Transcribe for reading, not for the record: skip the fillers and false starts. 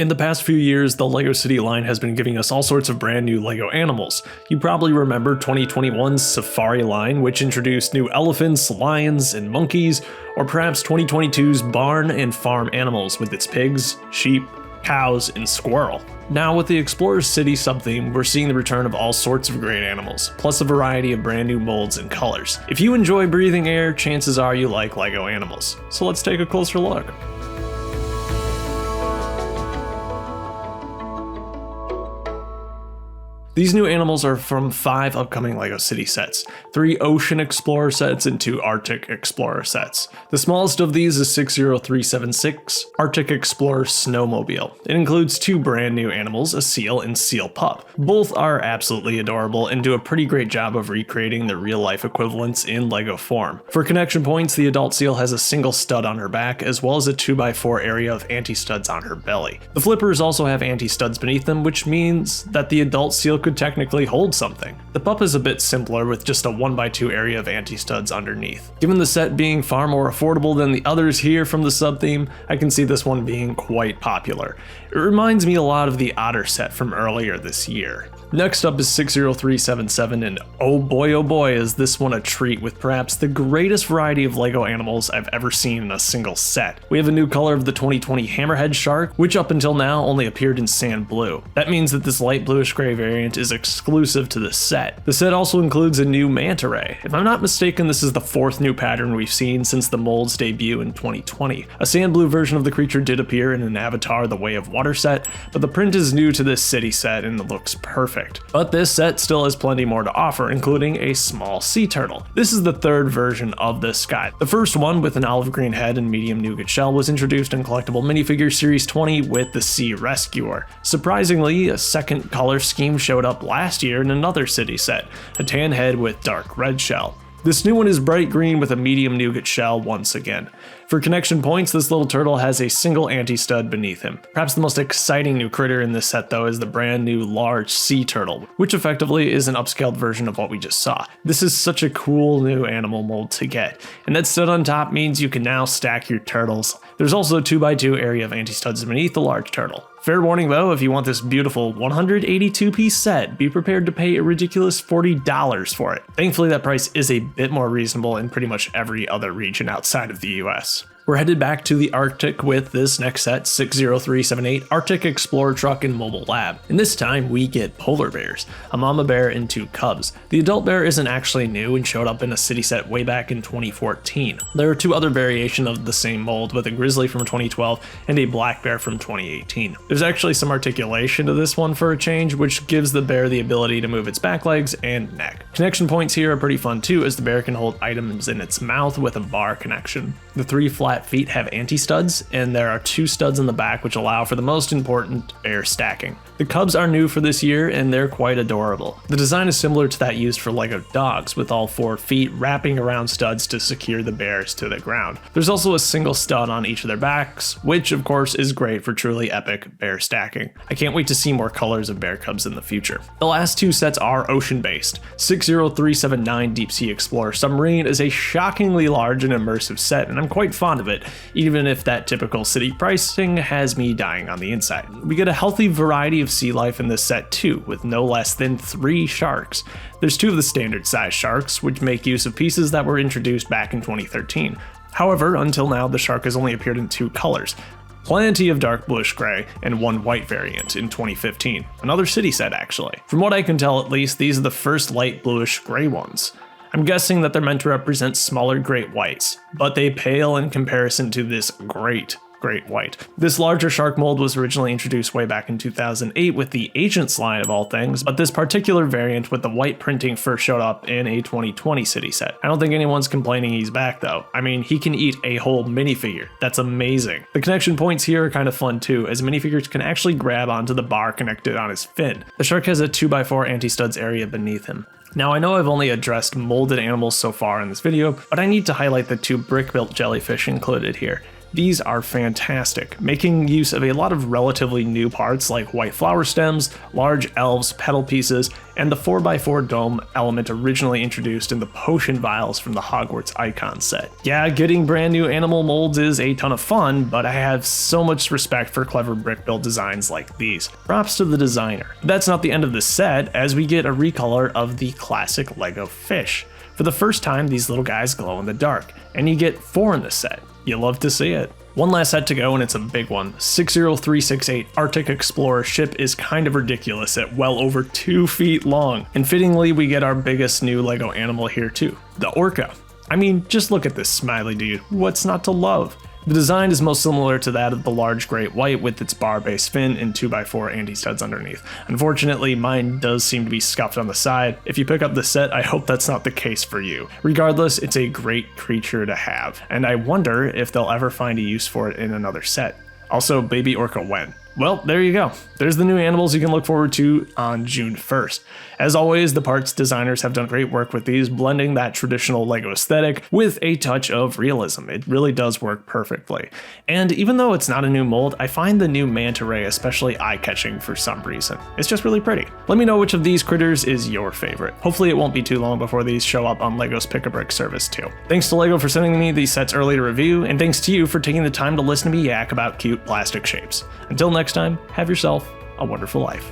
In the past few years, the LEGO City line has been giving us all sorts of brand new LEGO animals. You probably remember 2021's Safari line, which introduced new elephants, lions, and monkeys, or perhaps 2022's Barn and Farm Animals with its pigs, sheep, cows, and squirrel. Now with the Explorer City sub-theme, we're seeing the return of all sorts of great animals, plus a variety of brand new molds and colors. If you enjoy breathing air, chances are you like LEGO animals. So let's take a closer look. These new animals are from 5 upcoming LEGO City sets, 3 Ocean Explorer sets and 2 Arctic Explorer sets. The smallest of these is 60376 Arctic Explorer Snowmobile. It includes 2 brand new animals, a seal and seal pup. Both are absolutely adorable and do a pretty great job of recreating their real life equivalents in LEGO form. For connection points, the adult seal has a single stud on her back as well as a 2x4 area of anti-studs on her belly. The flippers also have anti-studs beneath them, which means that the adult seal could technically hold something. The pup is a bit simpler with just a 1x2 area of anti-studs underneath. Given the set being far more affordable than the others here from the sub-theme, I can see this one being quite popular. It reminds me a lot of the Otter set from earlier this year. Next up is 60377, and oh boy is this one a treat with perhaps the greatest variety of LEGO animals I've ever seen in a single set. We have a new color of the 2020 Hammerhead Shark, which up until now only appeared in sand blue. That means that this light bluish gray variant is exclusive to this set. The set also includes a new manta ray. If I'm not mistaken, this is the 4th new pattern we've seen since the mold's debut in 2020. A sand blue version of the creature did appear in an Avatar The Way of Water set, but the print is new to this city set and it looks perfect. But this set still has plenty more to offer, including a small sea turtle. This is the 3rd version of this guy. The first one, with an olive green head and medium nougat shell, was introduced in Collectible Minifigures Series 20 with the Sea Rescuer. Surprisingly, a second color scheme showed up last year in another city set, a tan head with dark red shell. This new one is bright green with a medium nougat shell once again. For connection points, this little turtle has a single anti-stud beneath him. Perhaps the most exciting new critter in this set though is the brand new large sea turtle, which effectively is an upscaled version of what we just saw. This is such a cool new animal mold to get, and that stud on top means you can now stack your turtles. There's also a 2x2 area of anti-studs beneath the large turtle. Fair warning though, if you want this beautiful 182-piece set, be prepared to pay a ridiculous $40 for it. Thankfully that price is a bit more reasonable in pretty much every other region outside of the US. We're headed back to the Arctic with this next set, 60378 Arctic Explorer Truck and Mobile Lab. And this time we get polar bears, a mama bear and 2 cubs. The adult bear isn't actually new and showed up in a city set way back in 2014. There are 2 other variations of the same mold, with a grizzly from 2012 and a black bear from 2018. There's actually some articulation to this one for a change, which gives the bear the ability to move its back legs and neck. Connection points here are pretty fun too, as the bear can hold items in its mouth with a bar connection. The 3 flat feet have anti-studs, and there are 2 studs in the back which allow for the most important bear stacking. The cubs are new for this year and they're quite adorable. The design is similar to that used for LEGO dogs, with all 4 feet wrapping around studs to secure the bears to the ground. There's also a single stud on each of their backs, which of course is great for truly epic bear stacking. I can't wait to see more colors of bear cubs in the future. The last 2 sets are ocean based. 60379 Deep Sea Explorer Submarine is a shockingly large and immersive set, and I'm quite fond of it, even if that typical city pricing has me dying on the inside. We get a healthy variety of sea life in this set too, with no less than 3 sharks. There's 2 of the standard size sharks, which make use of pieces that were introduced back in 2013. However, until now the shark has only appeared in 2 colors. Plenty of dark bluish gray and 1 white variant in 2015. Another city set actually. From what I can tell at least, these are the first light bluish gray ones. I'm guessing that they're meant to represent smaller great whites, but they pale in comparison to this great white. This larger shark mold was originally introduced way back in 2008 with the Agents line of all things, but this particular variant with the white printing first showed up in a 2020 city set. I don't think anyone's complaining he's back though. I mean, he can eat a whole minifigure. That's amazing. The connection points here are kind of fun too, as minifigures can actually grab onto the bar connected on his fin. The shark has a 2x4 anti-studs area beneath him. Now I know I've only addressed molded animals so far in this video, but I need to highlight the 2 brick-built jellyfish included here. These are fantastic, making use of a lot of relatively new parts like white flower stems, large elves petal pieces, and the 4x4 dome element originally introduced in the potion vials from the Hogwarts Icon set. Yeah, getting brand new animal molds is a ton of fun, but I have so much respect for clever brick build designs like these. Props to the designer. But that's not the end of the set, as we get a recolor of the classic LEGO fish. For the first time, these little guys glow in the dark, and you get 4 in the set. You love to see it. One last set to go, and it's a big one. 60368 Arctic Explorer ship is kind of ridiculous at well over 2 feet long. And fittingly, we get our biggest new LEGO animal here too, the orca. I mean, just look at this smiley dude. What's not to love? The design is most similar to that of the large great white with its bar-based fin and 2x4 anti-studs underneath. Unfortunately, mine does seem to be scuffed on the side. If you pick up the set, I hope that's not the case for you. Regardless, it's a great creature to have, and I wonder if they'll ever find a use for it in another set. Also, baby orca when? Well, there you go. There's the new animals you can look forward to on June 1st. As always, the parts designers have done great work with these, blending that traditional LEGO aesthetic with a touch of realism. It really does work perfectly. And even though it's not a new mold, I find the new manta ray especially eye-catching for some reason. It's just really pretty. Let me know which of these critters is your favorite. Hopefully it won't be too long before these show up on LEGO's Pick-a-Brick service too. Thanks to LEGO for sending me these sets early to review, and thanks to you for taking the time to listen to me yak about cute plastic shapes. Until next time, have yourself a wonderful life.